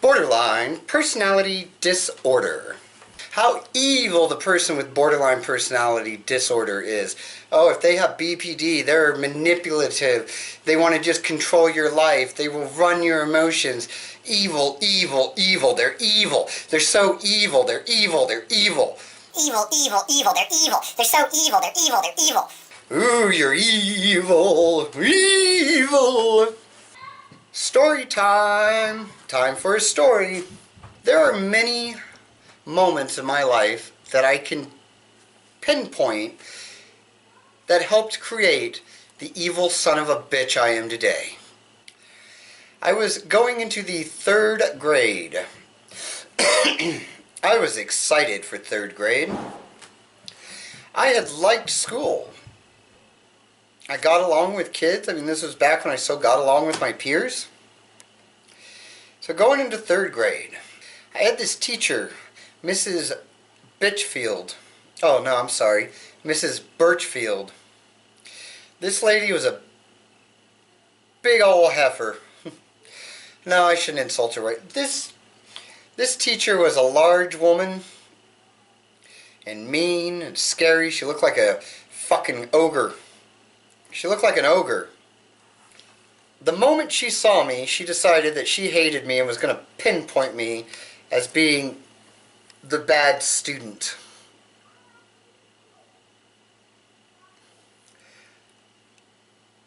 Borderline personality disorder. How evil the person with borderline personality disorder is. Oh, if they have BPD, they're manipulative. They want to just control your life. They will run your emotions. Evil, evil, evil. They're evil. They're so evil. They're evil. They're evil. Evil, evil, evil. They're evil. They're so evil. They're evil. They're evil. Ooh, you're evil. Evil. Story time. Time for a story. There are many moments in my life that I can pinpoint that helped create the evil son of a bitch I am today. I was going into the 3rd grade. I was excited for 3rd grade. I had liked school. I got along with kids. I mean, this was back when I still got along with my peers. So going into 3rd grade, I had this teacher, Mrs. Bitchfield. Oh, no, I'm sorry. Mrs. Birchfield. This lady was a big old heifer. No, I shouldn't insult her. Right? This teacher was a large woman and mean and scary. She looked like a fucking ogre. She looked like an ogre. The moment she saw me, she decided that she hated me and was going to pinpoint me as being the bad student.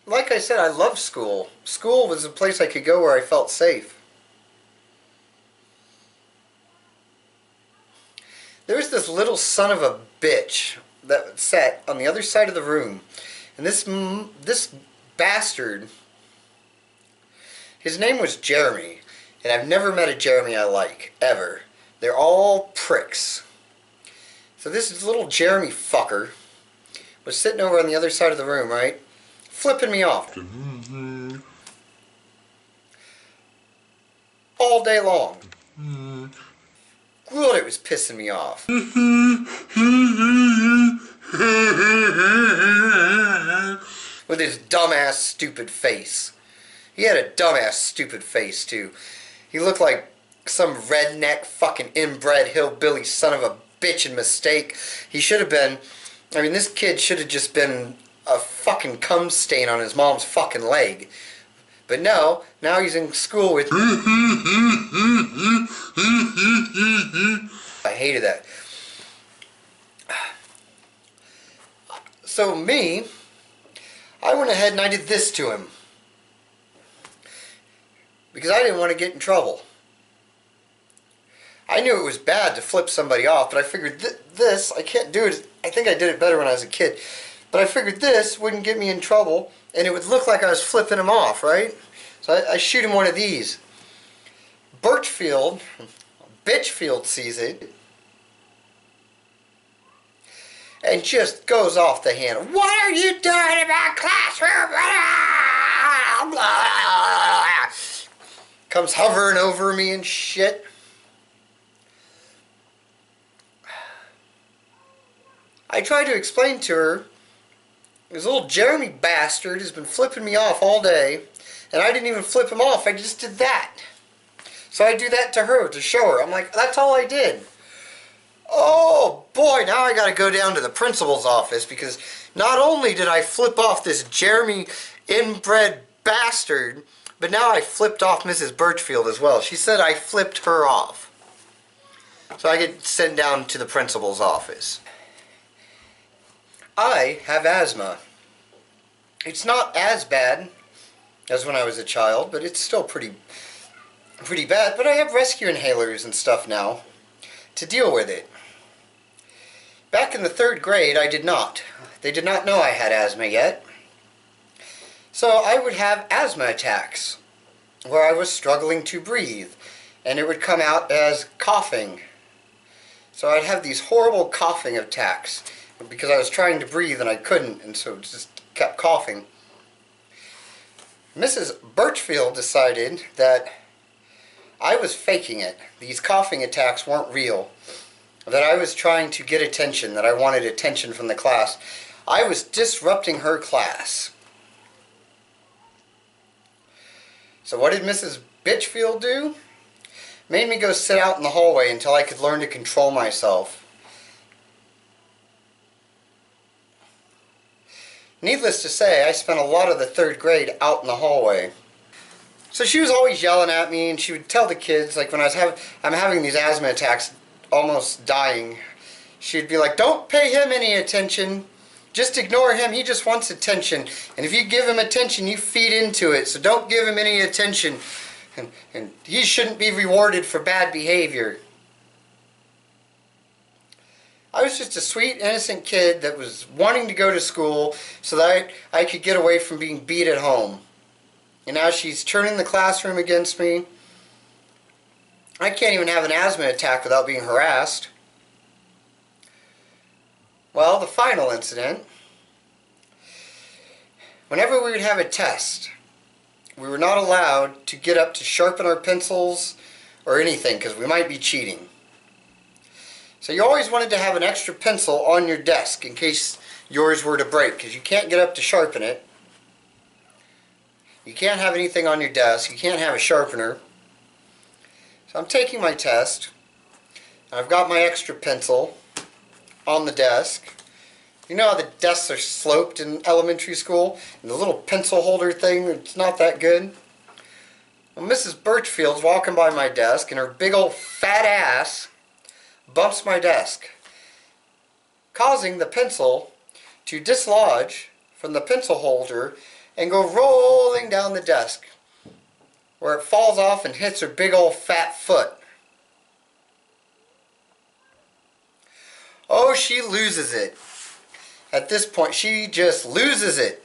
Like I said, I loved school. School was a place I could go where I felt safe. There was this little son of a bitch that sat on the other side of the room. And this bastard, his name was Jeremy. And I've never met a Jeremy I like, ever. They're all pricks. So this little Jeremy fucker was sitting over on the other side of the room, right? Flipping me off. All day long. God, it was pissing me off. With his dumbass stupid face. He had a dumbass stupid face too. He looked like some redneck fucking inbred hillbilly son of a bitch and mistake. He should have been, I mean, this kid should have just been a fucking cum stain on his mom's fucking leg. But no, now he's in school with... I hated that. So me, I went ahead and I did this to him. Because I didn't want to get in trouble. I knew it was bad to flip somebody off, but I figured this, I can't do it. I think I did it better when I was a kid. But I figured this wouldn't get me in trouble, and it would look like I was flipping him off, right? So I shoot him one of these. Bitchfield sees it, and just goes off the handle. What are you doing in my classroom? Comes hovering over me and shit. I tried to explain to her, this little Jeremy bastard has been flipping me off all day, and I didn't even flip him off, I just did that. So I do that to her, to show her. I'm like, that's all I did. Oh boy, now I gotta go down to the principal's office, because not only did I flip off this Jeremy inbred bastard, but now I flipped off Mrs. Birchfield as well. She said I flipped her off. So I get sent down to the principal's office. I have asthma. It's not as bad as when I was a child, but it's still pretty bad. But I have rescue inhalers and stuff now to deal with it. Back in the 3rd grade, I did not. They did not know I had asthma yet. So I would have asthma attacks where I was struggling to breathe, and it would come out as coughing. So I'd have these horrible coughing attacks because I was trying to breathe and I couldn't, and so it just kept coughing. Mrs. Birchfield decided that I was faking it. These coughing attacks weren't real. That I was trying to get attention, that I wanted attention from the class. I was disrupting her class. So what did Mrs. Bitchfield do? made me go sit out in the hallway until I could learn to control myself. Needless to say, I spent a lot of the third grade out in the hallway. So she was always yelling at me, and she would tell the kids, like when I'm having these asthma attacks, almost dying, she'd be like, "Don't pay him any attention. Just ignore him. He just wants attention. And if you give him attention, you feed into it. So don't give him any attention. And he shouldn't be rewarded for bad behavior." I was just a sweet, innocent kid that was wanting to go to school so that I could get away from being beat at home. And now she's turning the classroom against me. I can't even have an asthma attack without being harassed. Well, the final incident. Whenever we would have a test, we were not allowed to get up to sharpen our pencils or anything because we might be cheating. So you always wanted to have an extra pencil on your desk in case yours were to break, because you can't get up to sharpen it. You can't have anything on your desk. You can't have a sharpener. So I'm taking my test. I've got my extra pencil on the desk. You know how the desks are sloped in elementary school? And the little pencil holder thing, it's not that good. Well, Mrs. Birchfield's walking by my desk, and her big old fat ass bumps my desk, causing the pencil to dislodge from the pencil holder and go rolling down the desk, where it falls off and hits her big old fat foot. Oh, she loses it. At this point, she just loses it.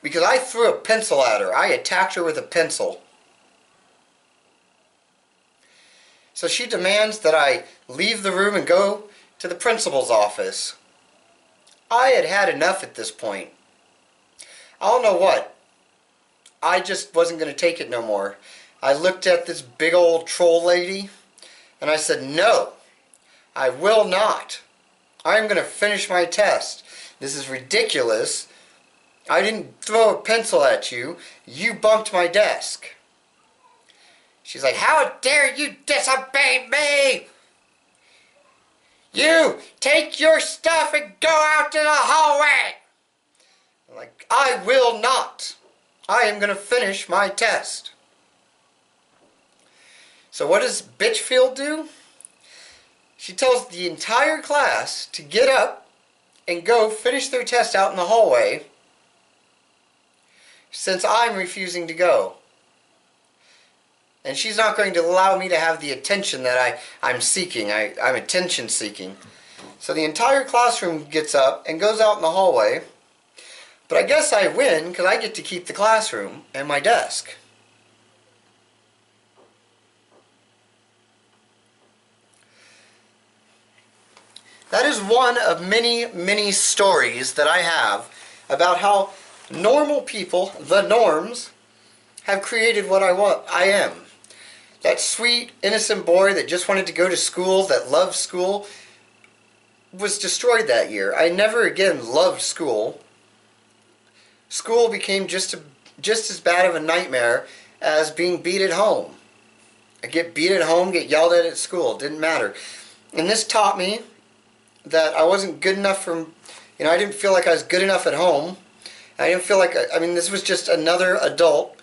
Because I threw a pencil at her. I attacked her with a pencil. So she demands that I leave the room and go to the principal's office. I had had enough at this point. I don't know what. I just wasn't going to take it no more. I looked at this big old troll lady and I said, "No, I will not. I'm going to finish my test. This is ridiculous. I didn't throw a pencil at you. You bumped my desk." She's like, "How dare you disobey me? You take your stuff and go out to the hallway." I'm like, "I will not. I am going to finish my test." So what does Bitchfield do? She tells the entire class to get up and go finish their test out in the hallway, since I'm refusing to go. And she's not going to allow me to have the attention that I'm seeking. I'm attention seeking. So the entire classroom gets up and goes out in the hallway. But I guess I win because I get to keep the classroom and my desk. That is one of many, many stories that I have about how normal people, the norms, have created what I am. That sweet, innocent boy that just wanted to go to school, that loved school, was destroyed that year. I never again loved school. School became just as bad of a nightmare as being beat at home. I get beat at home, get yelled at school. It didn't matter. And this taught me that I wasn't good enough for, I didn't feel like I was good enough at home. I didn't feel like, this was just another adult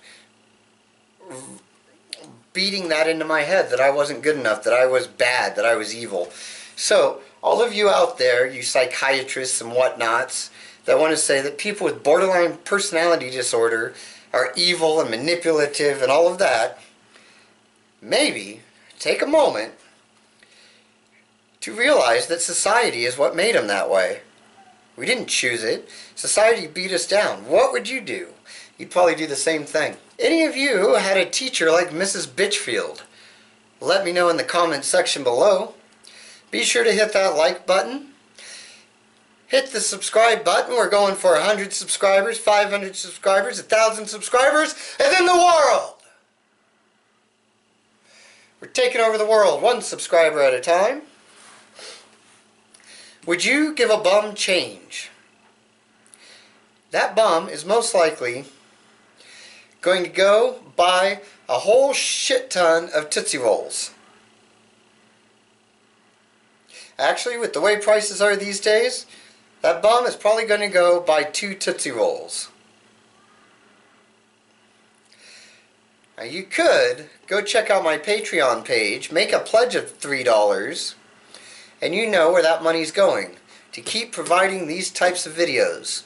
beating that into my head, that I wasn't good enough, that I was bad, that I was evil. So, all of you out there, you psychiatrists and whatnots, that want to say that people with borderline personality disorder are evil and manipulative and all of that, maybe take a moment to realize that society is what made them that way. We didn't choose it. Society beat us down. What would you do? You'd probably do the same thing. Any of you had a teacher like Mrs. Bitchfield? Let me know in the comments section below. Be sure to hit that like button. Hit the subscribe button. We're going for 100 subscribers, 500 subscribers, 1,000 subscribers, and then the world! We're taking over the world one subscriber at a time. Would you give a bum change? That bum is most likely going to go buy a whole shit ton of Tootsie Rolls. Actually, with the way prices are these days, that bum is probably going to go buy 2 Tootsie Rolls. Now you could go check out my Patreon page, make a pledge of $3, and you know where that money's going, to keep providing these types of videos.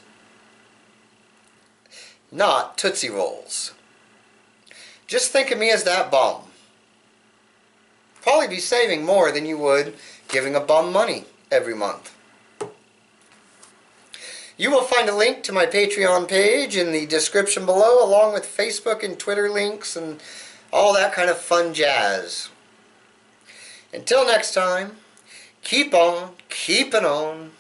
Not Tootsie Rolls. Just think of me as that bum. Probably be saving more than you would giving a bum money every month. You will find a link to my Patreon page in the description below, along with Facebook and Twitter links and all that kind of fun jazz. Until next time, keep on keeping on.